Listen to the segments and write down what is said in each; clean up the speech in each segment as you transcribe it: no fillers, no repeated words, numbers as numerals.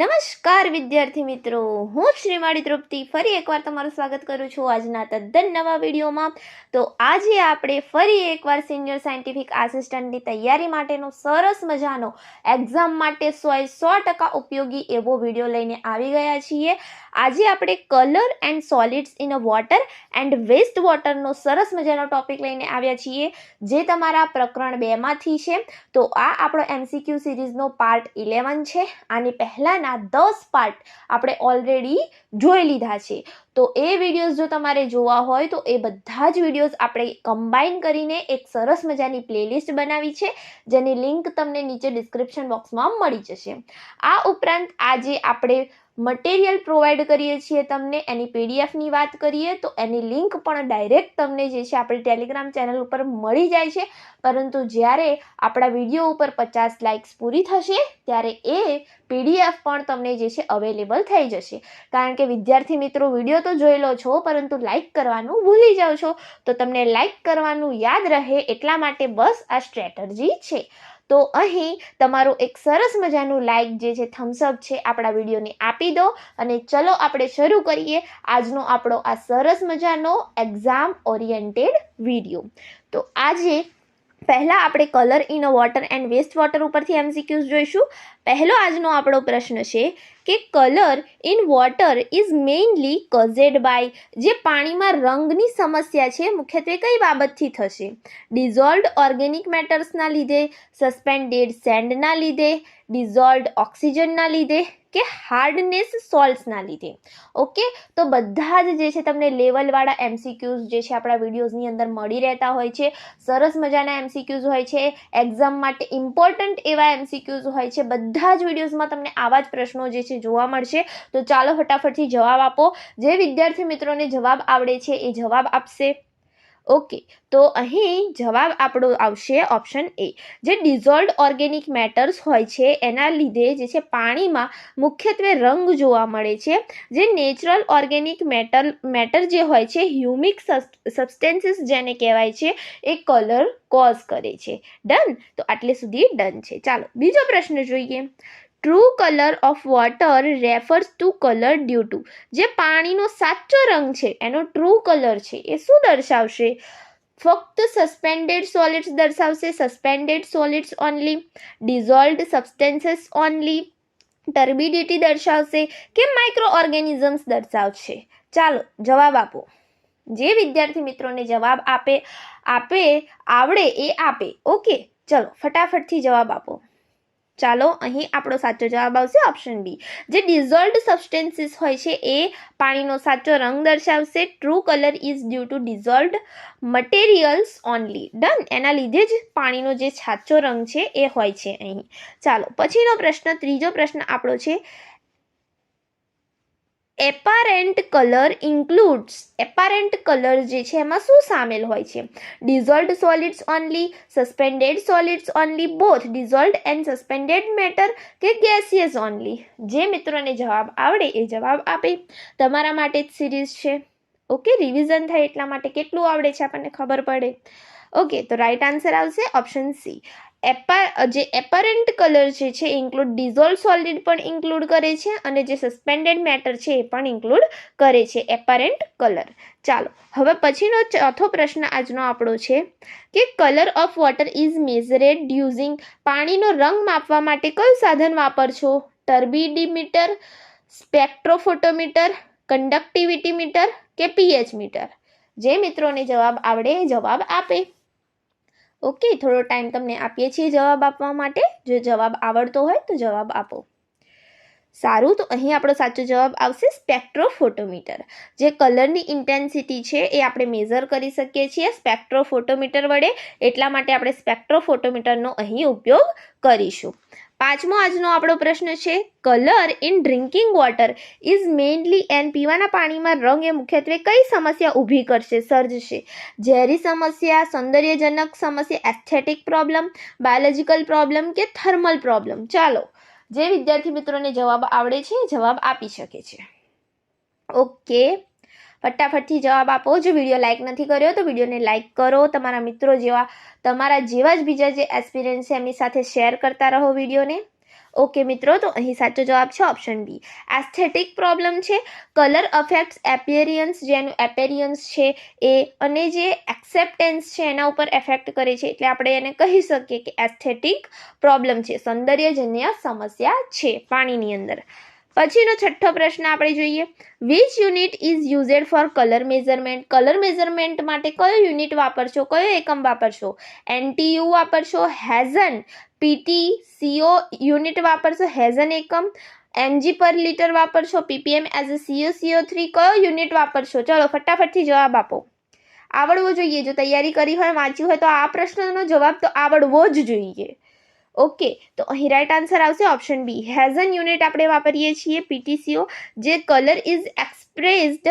નમસ્કાર વિદ્યાર્થી મિત્રો, હું શ્રીમાળી તૃપ્તિ ફરી એકવાર તમારું સ્વાગત કરું છું આજના તદ્દન નવા વિડીયોમાં. તો આજે આપણે ફરી એકવાર સિનિયર સાયન્ટિફિક આસિસ્ટન્ટની તૈયારી માટેનો સરસ મજાનો એક્ઝામ માટે 100% ઉપયોગી એવો વિડીયો લઈને આવી ગયા છીએ. આજે આપણે colour and solids in a water and waste વોટરનો સરસ મજાનો ટોપિક લઈને આવ્યા છીએ, જે તમારા પ્રકરણ 2માંથી છે. તો આ આપણો MCQ સિરીઝનો પાર્ટ 11 છે. આની પહેલાં 10 પાર્ટ આપણે ઓલરેડી જોઈ લીધા છે. તો એ વિડીયોઝ જો તમારે જોવા હોય તો એ બધા જ વિડીયોઝ આપણે કમ્બાઈન કરીને એક સરસ મજાની પ્લેલિસ્ટ બનાવી છે, જેની લિંક તમને નીચે ડિસ્ક્રિપ્શન બોક્સમાં મળી જશે. આ ઉપરાંત આજે આપણે મટીરિયલ પ્રોવાઈડ કરીએ છીએ તમને, એની PDFની વાત કરીએ તો એની લિંક પણ ડાયરેક્ટ તમને જે છે આપણી ટેલિગ્રામ ચેનલ ઉપર મળી જાય છે. પરંતુ જ્યારે આપણા વિડીયો ઉપર 50 લાઇક્સ પૂરી થશે ત્યારે એ PDF પણ તમને જે છે અવેલેબલ થઈ જશે. કારણ કે વિદ્યાર્થી મિત્રો વિડીયો તો જોઈ લો છો, પરંતુ લાઇક કરવાનું ભૂલી જાઓ છો. તો તમને લાઇક કરવાનું યાદ રહે એટલા માટે બસ આ સ્ટ્રેટર્જી છે. તો અહીં તમારું એક સરસ મજાનું લાઇક જે છે, થમ્સઅપ છે, આપણા વિડીયોને આપી દો અને ચલો આપણે શરૂ કરીએ આજનો આપણો આ સરસ મજાનો એક્ઝામ ઓરિએન્ટેડ વિડીયો. તો આજે પહેલાં આપણે colour in a water and waste water ઉપરથી MCQs જોઈશું. પહેલો આજનો આપણો પ્રશ્ન છે કે colour in water is mainly caused by, જે પાણીમાં રંગની સમસ્યા છે મુખ્યત્વે કઈ બાબતથી થશે? ડિઝોલ્વડ ઓર્ગેનિક મેટર્સના લીધે, સસ્પેન્ડેડ સેન્ડના લીધે, ડિઝોલ્વડ ઓક્સિજનના લીધે કે હાર્ડનેસ સોલ્ટ્સના લીધે. ઓકે, તો બધા જ જે છે તમને લેવલવાળા MCQs જે છે આપણા વિડીયોઝની અંદર મળી રહેતા હોય છે. સરસ મજાના MCQs હોય છે, એક્ઝામ માટે ઇમ્પોર્ટન્ટ એવા MCQs હોય છે. બધા જ વિડીયોઝમાં તમને આવા જ પ્રશ્નો જે છે જોવા મળશે. તો ચાલો ફટાફટથી જવાબ આપો. જે વિદ્યાર્થી મિત્રોને જવાબ આવડે છે એ જવાબ આપશે. ઓકે, તો અહીં જવાબ આપણો આવશે ઓપ્શન એ. જે ડિઝોલ્વડ ઓર્ગેનિક મેટર્સ હોય છે એના લીધે જે છે પાણીમાં મુખ્યત્વે રંગ જોવા મળે છે. જે નેચરલ ઓર્ગેનિક મેટર જે હોય છે, હ્યુમિક સબસ્ટેન્સીસ જેને કહેવાય છે, એ કલર કોઝ કરે છે. ડન? તો આટલે સુધી ડન છે. ચાલો બીજો પ્રશ્ન જોઈએ. True colour of water refers to colour due to, જે પાણીનો સાચો રંગ છે એનો ટ્રુ કલર છે એ શું દર્શાવશે? ફક્ત સસ્પેન્ડેડ સોલિડ્સ દર્શાવશે, સસ્પેન્ડેડ સોલિડ્સ ઓનલી, ડિઝોલ્વડ સબસ્ટેન્સીસ ઓનલી, ટર્બિડિટી દર્શાવશે કે માઇક્રો ઓર્ગેનિઝમ્સ દર્શાવશે? ચાલો જવાબ આપો. જે વિદ્યાર્થી મિત્રોને જવાબ આવડે એ આપે. ઓકે, ચલો ફટાફટથી જવાબ આપો. ચાલો અહીં આપણો સાચો જવાબ આવશે ઓપ્શન બી. જે ડિઝોલ્વડ સબસ્ટેન્સીસ હોય છે એ પાણીનો સાચો રંગ દર્શાવશે. True colour is due to dissolved materials only. Done? એના લીધે જ પાણીનો જે સાચો રંગ છે એ હોય છે અહીં. ચાલો પછીનો પ્રશ્ન, ત્રીજો પ્રશ્ન આપણો છે apparent colour includes. Apparent colour જે છે એમાં શું સામેલ હોય છે? Dissolved solids only, suspended solids only, both dissolved and suspended matter કે ગેસિયસ ઓનલી? જે મિત્રોને જવાબ આવડે એ જવાબ આપે. તમારા માટે જ સિરીઝ છે. ઓકે, રિવિઝન થાય એટલા માટે કેટલું આવડે છે આપણને ખબર પડે. ઓકે, તો રાઈટ આન્સર આવશે ઓપ્શન સી. જે એપરન્ટ કલર જે છે ઇન્ક્લુડ ડિઝોલ્વ સોલિડ પણ ઇન્ક્લુડ કરે છે અને જે સસ્પેન્ડેડ મેટર છે એ પણ ઇન્ક્લુડ કરે છે એપરન્ટ કલર. ચાલો હવે પછીનો ચોથો પ્રશ્ન આજનો આપણો છે કે colour of water is measured using, પાણીનો રંગ માપવા માટે કયું સાધન વાપરશો? ટર્બિડીમીટર, સ્પેક્ટ્રોફોટોમીટર, કન્ડક્ટિવિટી મીટર કે pH મીટર? જે મિત્રોને જવાબ આવડે એ જવાબ આપે. ઓકે, થોડો ટાઈમ તમને આપીએ છીએ જવાબ આપવા માટે. જો જવાબ આવડતો હોય તો જવાબ આપો. સારું, તો અહીં આપણો સાચો જવાબ આવશે સ્પેક્ટ્રોફોટોમીટર. જે કલરની ઇન્ટેન્સિટી છે એ આપણે મેઝર કરી શકીએ છીએ સ્પેક્ટ્રોફોટોમીટર વડે. એટલા માટે આપણે સ્પેક્ટ્રોફોટોમીટરનો અહીં ઉપયોગ કરીશું. પાંચમો આજનો આપણો પ્રશ્ન છે colour in drinking water is mainly and, પીવાના પાણીમાં રંગ એ મુખ્યત્વે કઈ સમસ્યા ઊભી કરશે, સર્જશે? ઝેરી સમસ્યા, સૌંદર્યજનક સમસ્યા, એસ્થેટિક પ્રોબ્લેમ, બાયોલોજિકલ પ્રોબ્લેમ કે થર્મલ પ્રોબ્લેમ? ચાલો જે વિદ્યાર્થી મિત્રોને જવાબ આવડે છે જવાબ આપી શકે છે. ઓકે, ફટાફટથી જવાબ આપો. જો વિડીયો લાઇક નથી કર્યો તો વિડીયોને લાઇક કરો. તમારા મિત્રો જેવા તમારા જેવા જ બીજા જે એસ્પિરન્ટ છે એમની સાથે શેર કરતા રહો વિડીયોને. ઓકે મિત્રો, તો અહીં સાચો જવાબ છે ઓપ્શન બી. એસ્થેટિક પ્રોબ્લેમ છે. કલર અફેક્ટ્સ એપિયરન્સ, જેનું એપિયરન્સ છે એ, અને જે એક્સેપ્ટન્સ છે એના ઉપર એફેક્ટ કરે છે, એટલે આપણે એને કહી શકીએ કે એસ્થેટિક પ્રોબ્લેમ છે, સૌંદર્યજન્ય સમસ્યા છે પાણીની અંદર. પછીનો છઠ્ઠો પ્રશ્ન આપણે જોઈએ. Which unit is used for colour measurement? Colour measurement માટે કયો યુનિટ વાપરશો, કયો એકમ વાપરશો? NTU વાપરશો, હેઝન PTCO યુનિટ વાપરશો, હેઝન એકમ, mg પર લિટર વાપરશો, ppm એઝ અ CO3, કયો યુનિટ વાપરશો? ચલો ફટાફટથી જવાબ આપો. આવડવો જોઈએ. જો તૈયારી કરી હોય, વાંચ્યું હોય, તો આ પ્રશ્નનો જવાબ તો આવડવો જ જોઈએ. ઓકે, તો અહીં રાઈટ આન્સર આવશે ઓપ્શન બી. હેઝન યુનિટ આપણે વાપરીએ છીએ, PTCO, જે colour is expressed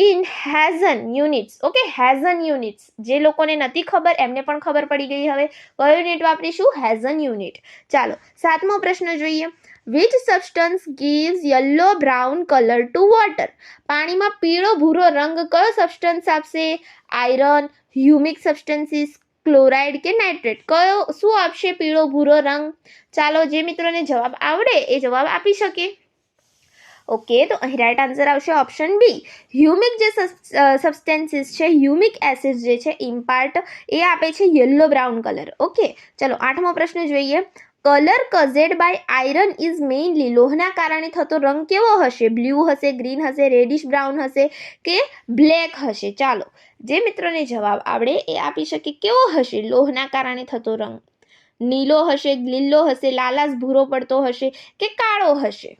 in Hazen units. Okay, Hazen units. જે લોકોને નથી ખબર એમને પણ ખબર પડી ગઈ હવે. કયો યુનિટ વાપરીશું? હેઝન યુનિટ. ચાલો 7મો પ્રશ્ન જોઈએ. Which substance gives yellow brown color to water? પાણીમાં પીળો ભૂરો રંગ કયો સબસ્ટન્સ આપશે? આયરન, હ્યુમિક સબસ્ટન્સીસ, ક્લોરાઇડ કે નાઇટ્રેટ? કયો શું આપશે પીળો ભૂરો રંગ? ચાલો, જે મિત્રોને જવાબ આવડે એ જવાબ આપી શકે. ઓકે, તો અહીં રાઈટ આન્સર આવશે ઓપ્શન બી. હ્યુમિક જે સબસ્ટેન્સીસ છે, હ્યુમિક એસિડ જે છે ઇમ્પાર્ટ, એ આપે છે યલો બ્રાઉન કલર. ઓકે, ચલો 8મો પ્રશ્ન જોઈએ. Colour caused by iron is mainly, લોહના કારણે થતો રંગ કેવો હશે? બ્લુ હશે, ગ્રીન હશે, રેડિશ બ્રાઉન હશે કે બ્લેક હશે? ચાલો, જે મિત્રોને જવાબ આવડે એ આપી શકે. કેવો હશે લોહના કારણે થતો રંગ? નીલો હશે, લીલો હશે, લાલાશ ભૂરો પડતો હશે કે કાળો હશે?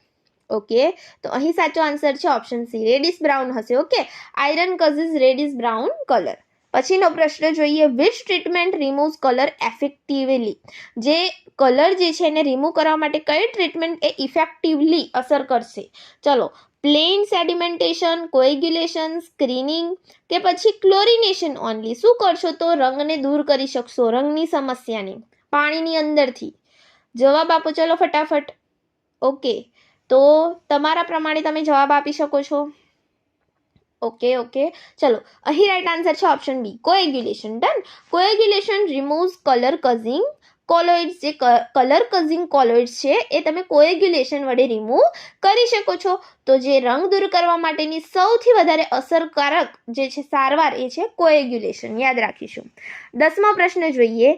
ઓકે, તો અહીં સાચો આન્સર છે ઓપ્શન સી, રેડિશ બ્રાઉન હશે. Okay, iron causes reddish brown colour. પછીનો પ્રશ્ન જોઈએ. Which treatment removes colour effectively? જે કલર જે છે એને રિમૂવ કરવા માટે કઈ ટ્રીટમેન્ટ એ ઇફેક્ટિવલી અસર કરશે? ચલો, પ્લેન સેડિમેન્ટેશન, કોએગ્યુલેશન, સ્ક્રીનિંગ કે પછી ક્લોરિનેશન ઓનલી? શું કરશો તો રંગને દૂર કરી શકશો, રંગની સમસ્યાને પાણીની અંદરથી? જવાબ આપો ચલો ફટાફટ. ઓકે, તો તમારા પ્રમાણે તમે જવાબ આપી શકો છો. ઓકે, ચલો અહીં રાઈટ આન્સર છે option B, coagulation. Done. Coagulation removes colour causing colloids. જે કલર કઝિંગ કોલોઇડ્સ છે એ તમે કોએગ્યુલેશન વડે રિમૂવ કરી શકો છો. તો જે રંગ દૂર કરવા માટેની સૌથી વધારે અસરકારક જે છે સારવાર એ છે કોએગ્યુલેશન. યાદ રાખીશું. 10મો પ્રશ્ન જોઈએ.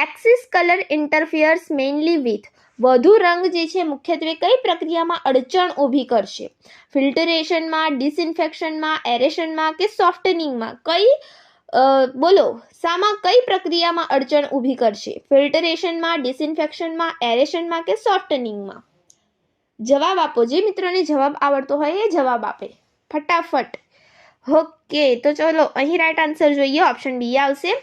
Excess colour interferes mainly with. વધુ રંગ જે છે મુખ્યત્વે કઈ પ્રક્રિયામાં અડચણ ઊભી કરશે? ફિલ્ટરેશનમાં, ડિસઇન્ફેક્શનમાં, એરેશનમાં કે સોફ્ટનિંગમાં? બોલો, શામાં કઈ પ્રક્રિયામાં અડચણ ઊભી કરશે? ફિલ્ટરેશનમાં, ડિસઇન્ફેક્શનમાં, એરેશનમાં કે સોફ્ટનિંગમાં? જવાબ આપો. જે મિત્રોને જવાબ આવડતો હોય એ જવાબ આપે ફટાફટ. ઓકે, તો ચલો અહીં રાઈટ આન્સર જોઈએ. ઓપ્શન બી આવશે.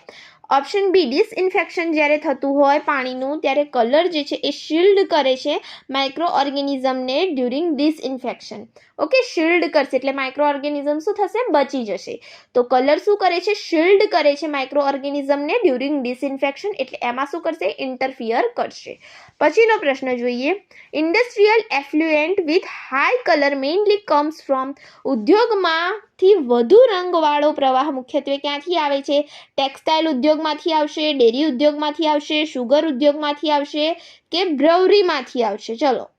ઓપ્શન બી, ડિસઇન્ફેક્શન જ્યારે થતું હોય પાણીનું ત્યારે કલર જે છે એ શિલ્ડ કરે છે micro ઓર્ગેનિઝમને during disinfection. Okay, shield કરશે એટલે માઇક્રો ઓર્ગેનિઝમ શું થશે? બચી જશે. તો કલર શું કરે છે? શિલ્ડ કરે છે માઇક્રો ઓર્ગેનિઝમને ડ્યુરિંગ ડિસઇન્ફેક્શન, એટલે એમાં શું કરશે? ઇન્ટરફિયર કરશે. પછીનો પ્રશ્ન જોઈએ. Industrial effluent with high colour mainly comes from. ઉદ્યોગમાંથી વધુ રંગવાળો પ્રવાહ મુખ્યત્વે ક્યાંથી આવે છે? ટેક્સટાઇલ ઉદ્યોગમાંથી આવશે, ડેરી ઉદ્યોગમાંથી આવશે, શુગર ઉદ્યોગમાંથી આવશે કે બ્રવરીમાંથી આવશે? ચલો,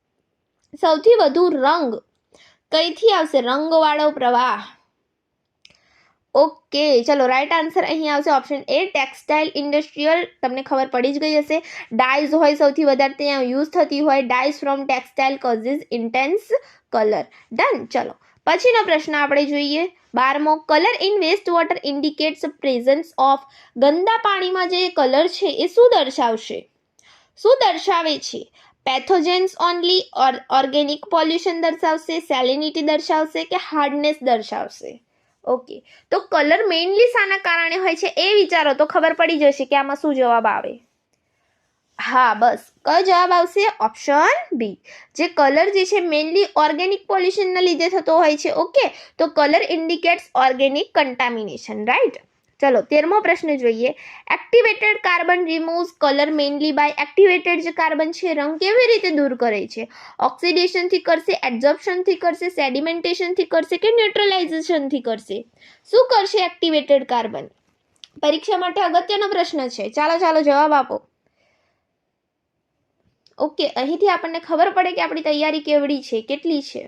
સૌથી વધુ રંગ કઈથી આવશે? રંગવાળો પ્રવાહ. ઓકે, ચલો રાઈટ આન્સર અહીં આવશે ઓપ્શન એ, ટેક્સટાઇલ ઇન્ડસ્ટ્રીયલ. તમને ખબર પડી જ ગઈ હશે. ડાયઝ હોય સૌથી વધારે ત્યાં યુઝ થતી હોય. Dyes from textile causes intense colour. Done. ચલો પછીનો પ્રશ્ન આપણે જોઈએ. 12મો. Colour in waste water indicates presence of. ગંદા પાણીમાં જે કલર છે એ શું દર્શાવશે? શું દર્શાવે છે? પેથોજેન્સ ઓનલી, ઓર્ગેનિક પોલ્યુશન દર્શાવશે, સેલિનિટી દર્શાવશે કે હાર્ડનેસ દર્શાવશે? ઓકે, તો કલર મેઇનલી શાના કારણે હોય છે એ વિચારો તો ખબર પડી જશે કે આમાં શું જવાબ આવે. હા, બસ કયો જવાબ આવશે? Option B. જે કલર જે છે મેઇનલી ઓર્ગેનિક પોલ્યુશનના લીધે થતો હોય છે. ઓકે, તો colour indicates organic contamination. Right. ચલો 13મો પ્રશ્ન જોઈએ. Activated carbon removes colour mainly by. Activated જે કાર્બન છે રંગ કેવી રીતે દૂર કરે છે? ઓક્સિડેશનથી કરશે, એબ્ઝોર્પ્શનથી કરશે, સેડિમેન્ટેશનથી કરશે કે ન્યુટ્રલાઇઝેશનથી કરશે? શું કરશે એક્ટિવેટેડ કાર્બન? પરીક્ષા માટે અગત્યનો પ્રશ્ન છે. ચાલો જવાબ આપો. ઓકે, અહીંથી આપણને ખબર પડે કે આપણી તૈયારી કેવડી છે, કેટલી છે.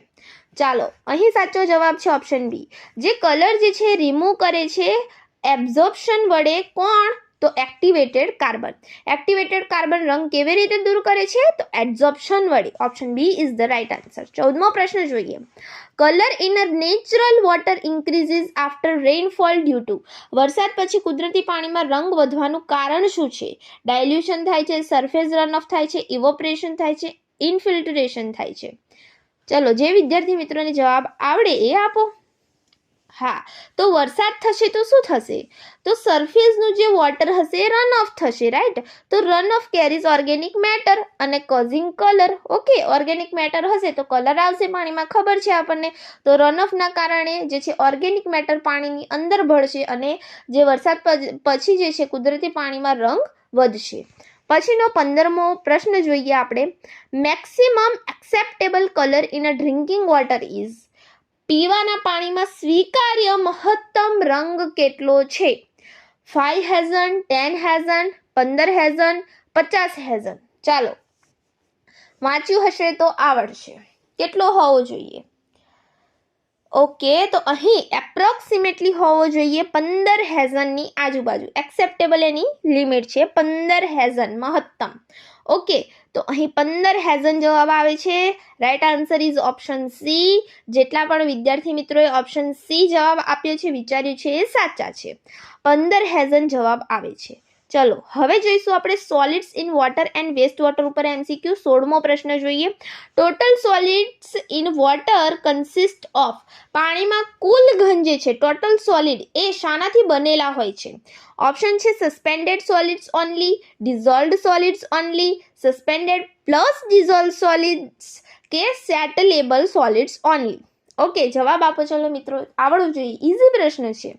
ચાલો, અહીં સાચો જવાબ છે ઓપ્શન બી. જે કલર જે છે રિમૂવ કરે છે એબ્ઝોર્પ્શન વડે, કોણ? તો એક્ટિવેટેડ કાર્બન. એક્ટિવેટેડ કાર્બન રંગ કેવી રીતે દૂર કરે છે? તો એબ્ઝોર્પ્શન વડે. Option B is the right answer. 14મો પ્રશ્ન જોઈએ. Colour in a natural water increases after rainfall due to. વરસાદ પછી કુદરતી પાણીમાં રંગ વધવાનું કારણ શું છે? ડાયલ્યુશન થાય છે, સરફેસ રન ઓફ થાય છે, ઇવોપરેશન થાય છે, ઇન્ફિલ્ટ્રેશન થાય છે. ચલો, જે વિદ્યાર્થી મિત્રોને જવાબ આવડે એ આપો. હા, તો વરસાદ થશે તો શું થશે? તો સરફેસનું જે વોટર હશે એ રન ઓફ થશે, રાઈટ? તો run off carries organic matter અને causing colour. Okay, organic matter હશે તો કલર આવશે પાણીમાં, ખબર છે આપણને. તો રન ઓફના કારણે જે છે ઓર્ગેનિક મેટર પાણીની અંદર ભળશે અને જે વરસાદ પછી જે છે કુદરતી પાણીમાં રંગ વધશે. પછીનો 15મો પ્રશ્ન જોઈએ આપણે. Maximum acceptable colour in a drinking water is. પીવાના પાણીમાં સ્વીકાર્ય મહત્તમ રંગ કેટલો છે? 5 હેઝન, 10 હેઝન, 15 હેઝન, 50 હેઝન. ચાલો, વાંચ્યું હશે તો આવડશે. કેટલો હોવો જોઈએ? ઓકે, તો અહીં એપ્રોક્સિમેટલી હોવો જોઈએ 15 હેઝનની આજુબાજુ. એક્સેપ્ટેબલ એની લિમિટ છે 15 હેઝન મહત્તમ. ઓકે, તો અહીં 15 હેઝન જવાબ આવે છે. Right answer is option C. જેટલા પણ વિદ્યાર્થી મિત્રોએ ઓપ્શન સી જવાબ આપ્યો છે, વિચાર્યું છે, એ સાચા છે. 15 હેઝન જવાબ આવે છે. ચલો, હવે જોઈશું આપણે solids in water and waste water ઉપર MCQ. 16મો પ્રશ્ન જોઈએ. Total solids in water consist of. પાણીમાં કુલ ઘન જે છે ટોટલ સોલિડ એ શાનાથી બનેલા હોય છે? ઓપ્શન છે suspended solids only, dissolved solids only, suspended plus dissolve solids કે સેટલેબલ સોલિડ્સ ઓનલી. ઓકે, જવાબ આપો. ચલો મિત્રો, આવડવું જોઈએ, ઇઝી પ્રશ્ન છે,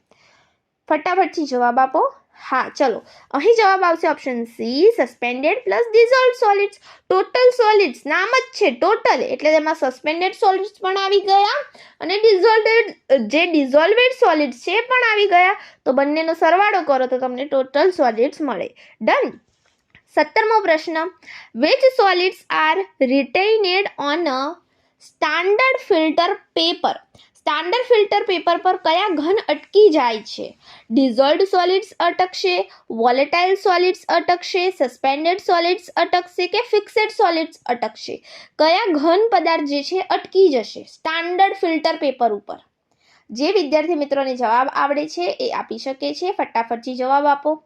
ફટાફટથી જવાબ આપો. હા, ચલો, અહીં જવાબ આવશે option C, suspended plus dissolved solids. Total solids નામ જ છે ટોટલ, એટલે તેમાં સસ્પેન્ડેડ સોલિડ્સ પણ આવી ગયા અને ડિઝોલ્વેડ સોલિડ્સ છે પણ આવી ગયા. તો બંનેનો સરવાળો કરો તો તમને ટોટલ સોલિડ્સ મળે. ડન. 17મો પ્રશ્ન. Which solids are retained on a standard filter paper. Standard filter paper પર કયા ઘન અટકી જાય છે? ડિઝોલ્વડ સોલિડ્સ અટકશે, વોલેટાઇલ સોલિડ્સ અટકશે, સસ્પેન્ડેડ સોલિડ્સ અટકશે કે ફિક્સેડ સોલિડ્સ અટકશે? કયા ઘન પદાર્થ જે છે અટકી જશે સ્ટાન્ડર્ડ ફિલ્ટર પેપર ઉપર? જે વિદ્યાર્થી મિત્રોને જવાબ આવડે છે એ આપી શકે છે, ફટાફટથી જવાબ આપો.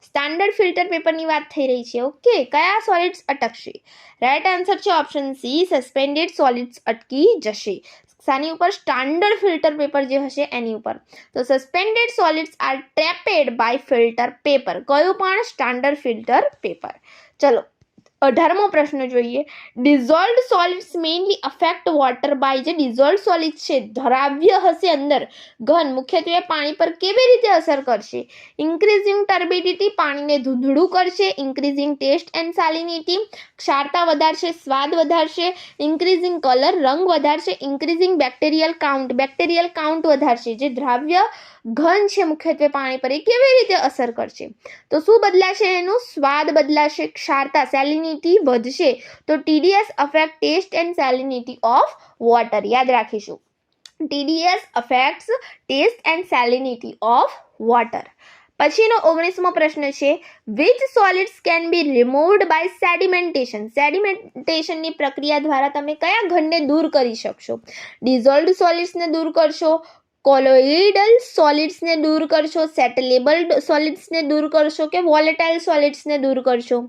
સ્ટાન્ડર્ડ ફિલ્ટર પેપરની વાત થઈ રહી છે. ઓકે, કયા સોલિડ્સ અટકશે? રાઈટ આન્સર છે ઓપ્શન સી, સસ્પેન્ડેડ સોલિડ્સ અટકી જશે. શાની ઉપર? સ્ટાન્ડર્ડ ફિલ્ટર પેપર જે હશે એની ઉપર. તો suspended solids are trapped by filter paper. કયું પણ? Standard filter paper. ચલો, 18મો પ્રશ્ન જોઈએ. Dissolved solids mainly affect water by. જે ડિઝોલ્વ સોલિડ્સ છે, દ્રાવ્ય હશે અંદર, ઘન, મુખ્યત્વે પાણી પર કેવી રીતે અસર કરશે? ઇન્ક્રીઝિંગ ટર્બિડિટી, પાણીને ધૂંધળું કરશે. ઇન્ક્રીઝિંગ ટેસ્ટ એન્ડ સાલિનિટી, ક્ષારતા વધારશે, સ્વાદ વધારશે. ઇન્ક્રીઝિંગ કલર, રંગ વધારશે. Increasing bacterial count, bacterial count વધારશે. જે દ્રાવ્ય ઘન છે મુખ્યત્વે પાણી પર, એ કેવી રીતે અસર કરશે? તો શું બદલાશે? એનું સ્વાદ બદલાશે, ક્ષારતા સેલિનિટી વધશે. તો TDS affect taste and salinity of water. યાદ રાખીશું, TDS affects taste and salinity of water. પછીનો 19મો પ્રશ્ન છે. Which solids can be removed by sedimentation. સેડિમેન્ટેશનની પ્રક્રિયા દ્વારા તમે કયા ઘનને દૂર કરી શકશો? ડિઝોલ્વડ સોલિડ્સને દૂર કરશો, કોલોઇડલ સોલિડ્સને દૂર કરશો, સેટલેબલ સોલિડ્સને દૂર કરશો કે વોલેટાઇલ સોલિડ્સને દૂર કરશો?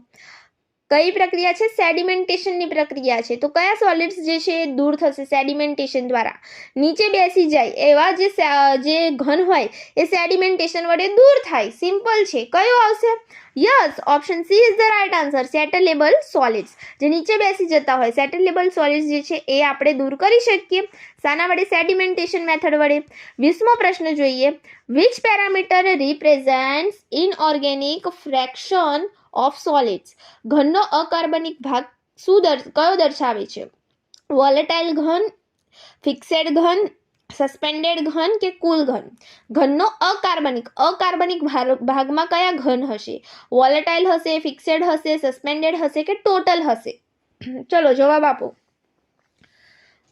કઈ પ્રક્રિયા છે? સેડિમેન્ટેશનની પ્રક્રિયા છે. તો કયા સોલિડ્સ જે છે એ દૂર થશે સેડિમેન્ટેશન દ્વારા? નીચે બેસી જાય એવા જે ઘન હોય એ સેડિમેન્ટેશન વડે દૂર થાય. સિમ્પલ છે. કયો આવશે? Yes, option C is the right answer. Settleable solids. જે નીચે બેસી જતા હોય સેટલેબલ સોલિડ્સ જે છે એ આપણે દૂર કરી શકીએ. શાના વડે? સેડિમેન્ટેશન મેથડ વડે. 20મો પ્રશ્ન જોઈએ. Which parameter represents inorganic fraction of solids. ઘનનો અકાર્બનિક ભાગ કયો દર્શાવે છે? વોલેટાઇલ ઘન, ફિક્સેડ ઘન, સસ્પેન્ડેડ ઘન કે કુલ ઘન? ઘનનો અકાર્બનિક ભાગમાં કયા ઘન હશે? વોલેટાઇલ હશે, ફિક્સેડ હશે, સસ્પેન્ડેડ હશે કે ટોટલ હશે? ચલો જવાબ આપો.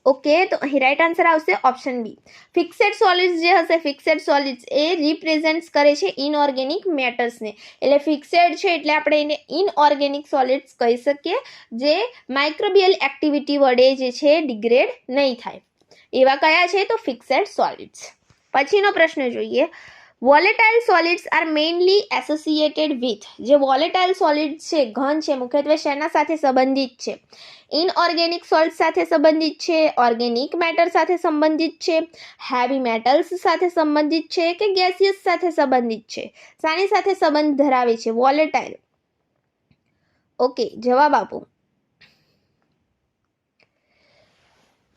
ઓકે, તો અહીં રાઈટ આન્સર આવશે ઓપ્શન બી. ફિક્સેડ સોલિડ્સ જે હશે, ફિક્સેડ સોલિડ્સ એ રિપ્રેઝેન્ટ કરે છે ઇનઓર્ગેનિક મેટર્સને. એટલે ફિક્સેડ છે એટલે આપણે એને ઇનઓર્ગેનિક સોલિડ્સ કહી શકીએ, જે માઇક્રોબિયલ એક્ટિવિટી વડે જે છે ડિગ્રેડ નહીં થાય. એવા કયા છે? તો ફિક્સેડ સોલિડ્સ. પછીનો પ્રશ્ન જોઈએ. Volatile solids are mainly associated with. જે વોલેટાઇલ સોલિડ્સ છે, ઘન છે, મુખ્યત્વે શેના સાથે સંબંધિત છે? ઇનઓર્ગેનિક સોલ્ટ સાથે સંબંધિત છે, ઓર્ગેનિક મેટર સાથે સંબંધિત છે, હેવી મેટલ્સ સાથે સંબંધિત છે કે ગેસિયસ સાથે સંબંધિત છે? શાની સાથે સંબંધ ધરાવે છે વોલેટાઇલ? ઓકે, જવાબ આપો.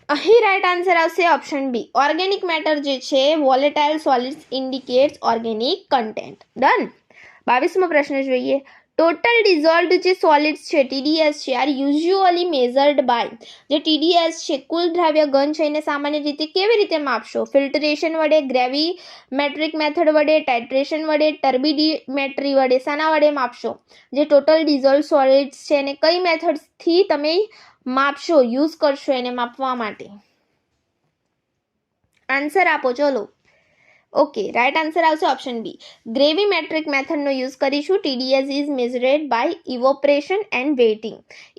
અહીં રાઈટ આન્સર આવશે ઓપ્શન બી. ઓર્ગેનિક મેટર જે છે volatile solids indicates organic content. Done. 22મો પ્રશ્ન જોઈએ. ટોટલ ડિઝોલ્વડ જે સોલિડ્સ છે TDS છે આર યુઝ્યુઅલી મેઝર્ડ બાય. જે TDS છે કુલ દ્રાવ્ય ઘન છે એને સામાન્ય રીતે કેવી રીતે માપશો? ફિલ્ટરેશન વડે, ગ્રેવીમેટ્રિક મેથડ વડે, ટાઇટ્રેશન વડે, ટર્બીડીમેટ્રી વડે? શાના વડે માપશો? જે ટોટલ ડિઝોલ્વ સોલિડ્સ છે એને કઈ મેથડથી તમે માપશો, યુઝ કરશો એને માપવા માટે? આન્સર આપો ચલો. ઓકે, રાઈટ આન્સર આવશે ઓપ્શન બી. ગ્રેવીમેટ્રિક મેથડનો યુઝ કરીશું. TDS is measured by evaporation and weighing.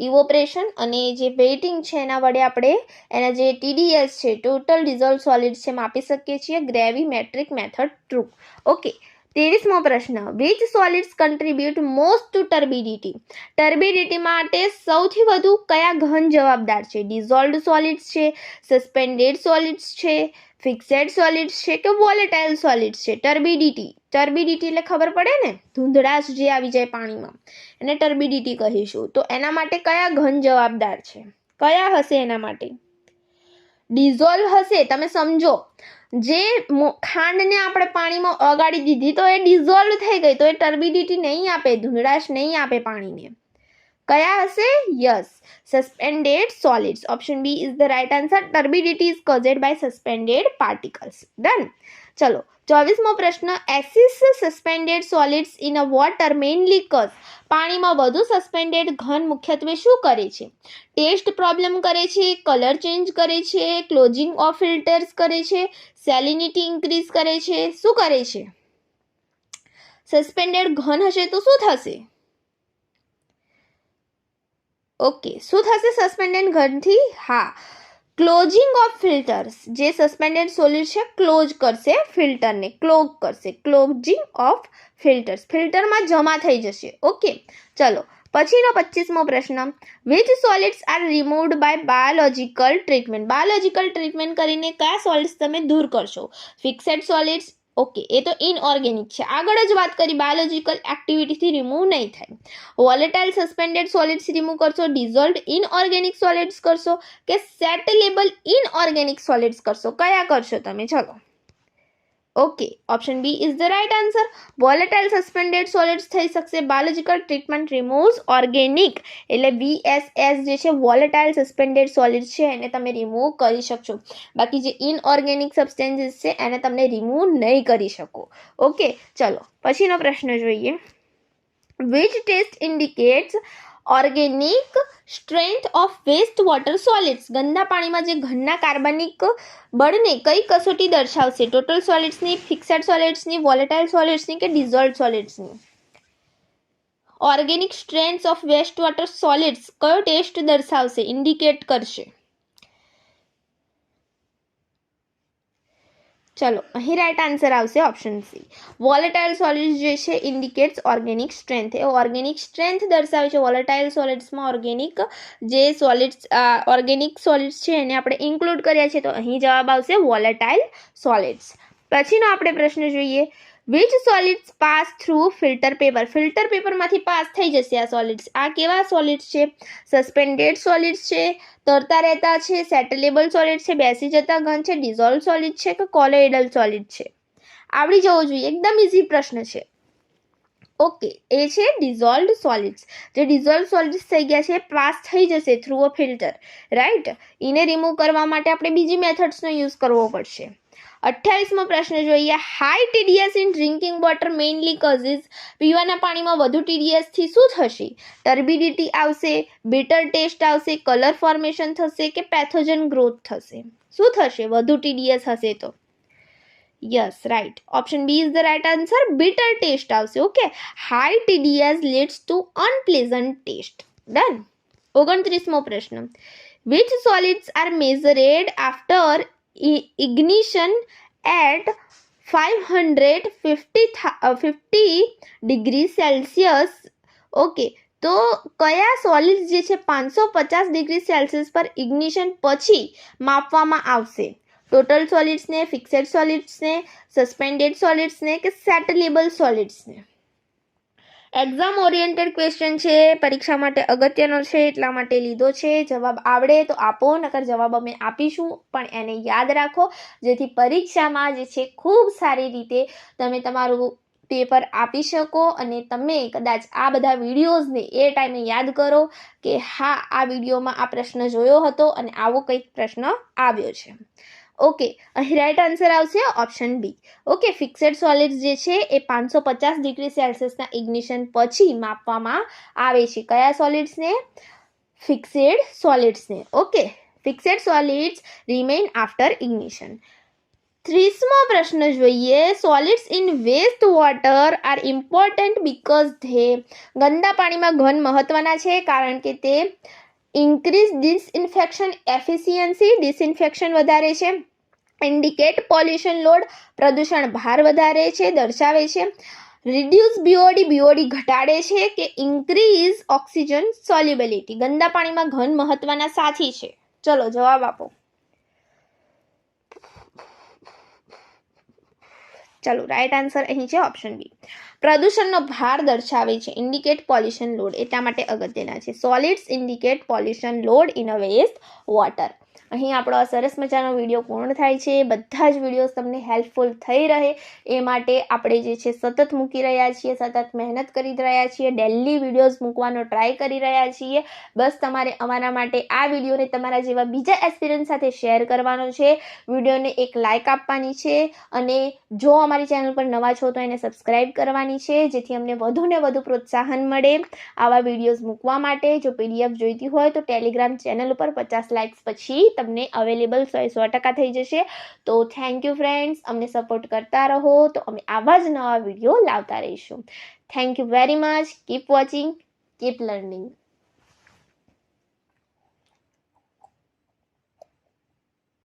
Evaporation અને જે વેઇટિંગ છે એના વડે આપણે એના જે TDS છે ટોટલ ડિઝોલ્વ સોલિડ્સ છે માપી શકીએ છીએ. Gravimetric method true. ઓકે, 23મો પ્રશ્ન. Which solids contribute most to turbidity. Turbidity માટે સૌથી વધુ કયા ઘન જવાબદાર છે? ડિઝોલ્વડ સોલિડ્સ છે, સસ્પેન્ડેડ સોલિડ્સ છે, ફિક્સેડ સોલિડ્સ છે કે વોલેટાઇલ સોલિડ્સ છે? ટર્બિડિટી એટલે ખબર પડે ને, ધૂંધળાશ જે આવી જાય પાણીમાં એને ટર્બિડિટી કહીશું. તો એના માટે કયા ઘન જવાબદાર છે? કયા હશે એના માટે? ડિઝોલ્વ હશે. તમે સમજો, જે ખાંડને આપણે પાણીમાં ઓગાળી દીધી તો એ ડિઝોલ્વ થઈ ગઈ, તો એ ટર્બિડિટી નહીં આપે, ધૂંધળાશ નહીં આપે પાણીને. કયા હશે? Yes, suspended solids. Option B is the right answer. Turbidity is caused by suspended particles. Done. ચલો 24મો પ્રશ્ન. Acid suspended solids in a water mainly cause. પાણીમાં વધુ સસ્પેન્ડેડ ઘન મુખ્યત્વે શું કરે છે? ટેસ્ટ પ્રોબ્લેમ કરે છે, કલર ચેન્જ કરે છે, ક્લોઝિંગ ઓફ ફિલ્ટર્સ કરે છે, સેલિનિટી ઇન્ક્રીઝ કરે છે? શું કરે છે? સસ્પેન્ડેડ ઘન હશે તો શું થશે? ઓકે, શું થશે સસ્પેન્ડેડ ઘનથી? હા, ક્લોઝિંગ ઓફ ફિલ્ટર્સ. જે સસ્પેન્ડેડ સોલિડ છે ક્લોઝ કરશે ફિલ્ટરને, ક્લોગ કરશે. ક્લોઝિંગ ઓફ ફિલ્ટર્સ, ફિલ્ટરમાં જમા થઈ જશે. ઓકે, ચલો પછીનો 25મો પ્રશ્ન. Which solids are removed by biological treatment. Biological treatment કરીને કયા સોલિડ્સ તમે દૂર કરશો? ફિક્સેડ સોલિડ્સ. ઓકે, એ તો ઇનઓર્ગેનિક છે, આગળ જ વાત કરી, બાયોલોજિકલ એક્ટિવિટીથી રિમૂવ નહીં થાય. વોલેટાઇલ સસ્પેન્ડેડ સોલિડ્સ રિમૂવ કરશો, ડિઝોલ્વડ ઇનઓર્ગેનિક સોલિડ્સ કરશો કે સેટલેબલ ઇનઓર્ગેનિક સોલિડ્સ કરશો? કયા કરશો તમે? ચલો. Okay, option B is the right answer. Volatile suspended solids થઈ શકશે. બાયોલોજિકલ ટ્રીટમેન્ટ રિમૂવ્સ ઓર્ગેનિક, એટલે VSS જે છે વોલેટાઇલ સસ્પેન્ડેડ સોલિડ છે એને તમે રિમૂવ કરી શકશો. બાકી જે ઇનઓર્ગેનિક સબસ્ટેન્સીસ છે એને તમને રિમૂવ નહીં કરી શકો. ઓકે, ચલો પછીનો પ્રશ્ન જોઈએ. Which test indicates organic strength of waste water solids. ગંદા પાણીમાં જે ઘનના કાર્બનિક બળને કઈ કસોટી દર્શાવશે? ટોટલ સોલિડ્સની, ફિક્સેડ સોલિડ્સની, વોલેટાઇલ સોલિડ્સની કે ડિઝોલ્વડ સોલિડ્સની? Organic strength of waste water solids કયો ટેસ્ટ દર્શાવશે, ઇન્ડિકેટ કરશે? ચલો અહીં રાઈટ આન્સર આવશે ઓપ્શન સી. વોલેટાઇલ સોલિડ્સ જે છે ઇન્ડિકેટ્સ ઓર્ગેનિક સ્ટ્રેન્થ. એ ઓર્ગેનિક સ્ટ્રેન્થ દર્શાવે છે. વોલેટાઇલ સોલિડ્સમાં ઓર્ગેનિક જે સોલિડ્સ ઓર્ગેનિક સોલિડ્સ છે એને આપણે ઇન્ક્લુડ કર્યા છે, તો અહીં જવાબ આવશે વોલેટાઇલ સોલિડ્સ. પછીનો આપણે પ્રશ્ન જોઈએ. Which solids pass through filter paper. Filter પેપરમાંથી પાસ થઈ જશે આ સોલિડ્સ. આ કેવા સોલિડ્સ છે? સસ્પેન્ડેડ સોલિડ્સ છે, તરતા રહેતા છે, સેટલેબલ સોલિડ છે, બેસી જતા ઘન છે, ડિઝોલ્વ સોલિડ છે કે કોલોઇડલ સોલિડ છે? આવડી જવું જોઈએ, એકદમ ઇઝી પ્રશ્ન છે. ઓકે, એ છે ડિઝોલ્વડ સોલિડ્સ. જે ડિઝોલ્વ સોલિડ્સ થઈ ગયા છે પાસ થઈ જશે થ્રુ અ ફિલ્ટર, રાઈટ. એને રિમૂવ કરવા માટે આપણે બીજી મેથડ્સનો યુઝ કરવો પડશે. 28મો પ્રશ્ન જોઈએ. High TDS in drinking water mainly causes. પીવાના પાણીમાં વધુ TDS થી શું થશે? ટર્બિડિટી આવશે, બિટર ટેસ્ટ આવશે, કલર ફોર્મેશન થશે કે પેથોજન ગ્રોથ થશે? શું થશે વધુ TDS હશે તો? Yes, right. Option B is the right answer. Bitter taste આવશે. Okay, high TDS leads to unpleasant taste. Done. 29મો પ્રશ્ન. Which solids are measured after ignition at 550 degrees Celsius? Okay, તો કયા સોલિડ્સ જે છે 550 ડિગ્રી સેલ્સિયસ પર ignition પછી માપવામાં આવશે? ટોટલ સોલિડ્સને, ફિક્સેડ સોલિડ્સને, સસ્પેન્ડેડ સોલિડ્સને કે સેટલેબલ સોલિડ્સને? એક્ઝામ ઓરિએન્ટેડ ક્વેશ્ચન છે, પરીક્ષા માટે અગત્યનો છે એટલા માટે લીધો છે. જવાબ આવડે તો આપો, નકર જવાબ અમે આપીશું, પણ એને યાદ રાખો જેથી પરીક્ષામાં જે છે ખૂબ સારી રીતે તમે તમારું પેપર આપી શકો અને તમે કદાચ આ બધા વિડીયોઝને એ ટાઈમે યાદ કરો કે હા, આ વિડીયોમાં આ પ્રશ્ન જોયો હતો અને આવો કંઈક પ્રશ્ન આવ્યો છે. ઓકે, અહીં રાઈટ આન્સર આવશે ઓપ્શન બી. ઓકે, ફિક્સેડ સોલિડ્સ જે છે એ 550 ડિગ્રી સેલ્સિયસના ઇગ્નિશન પછી માપવામાં આવે છે. કયા સોલિડ્સને? ફિક્સેડ સોલિડ્સને. Okay, fixed solids remain after ignition. 30મો પ્રશ્ન જોઈએ. Solids in waste water are important because they. ગંદા પાણીમાં ઘન મહત્વના છે કારણ કે તે ઇન્ક્રીઝ ડિસઇન્ફેક્શન એફિશિયન્સી, ડિસઇન્ફેક્શન વધારે છે. ઇન્ડિકેટ પોલ્યુશન લોડ, પ્રદૂષણ ભાર વધારે છે, દર્શાવે છે. રિડ્યુસ BOD ઘટાડે છે કે ઇન્ક્રીઝ ઓક્સિજન સોલ્યુબિલિટી. ગંદા પાણીમાં ઘન મહત્વના સાથી છે. ચલો જવાબ આપો. ચાલો, રાઈટ આન્સર અહીં છે ઓપ્શન બી. પ્રદૂષણનો ભાર દર્શાવે છે. ઇન્ડિકેટ પોલ્યુશન લોડ એટલા માટે અગત્યના છે. Solids indicate pollution load in a waste water. અહીં આપણો આ સરસ મજાનો વિડીયો પૂર્ણ થાય છે. બધા જ વિડીયોઝ તમને હેલ્પફુલ થઈ રહે એ માટે આપણે જે છે સતત મૂકી રહ્યા છીએ, સતત મહેનત કરી રહ્યા છીએ, ડેલી વિડીયોઝ મૂકવાનો ટ્રાય કરી રહ્યા છીએ. બસ તમારે અમારા માટે આ વિડીયોને તમારા જેવા બીજા એક્સપિરિયન્સ સાથે શેર કરવાનો છે. વિડીયોને એક લાઇક આપવાની છે અને જો અમારી ચેનલ પર નવા છો તો એને સબસ્ક્રાઇબ કરવાની છે જેથી અમને વધુને વધુ પ્રોત્સાહન મળે આવા વિડીયોઝ મૂકવા માટે. જો PDF જોઈતી હોય તો ટેલિગ્રામ ચેનલ ઉપર 50 લાઇક્સ પછી તમને અવેલેબલ 100% થઈ જશે. તો થેન્ક યુ ફ્રેન્ડ્સ, અમને સપોર્ટ કરતા રહો તો અમે આવા જ નવા વિડીયો લાવતા રહીશું. Thank you very much. Keep watching, keep learning.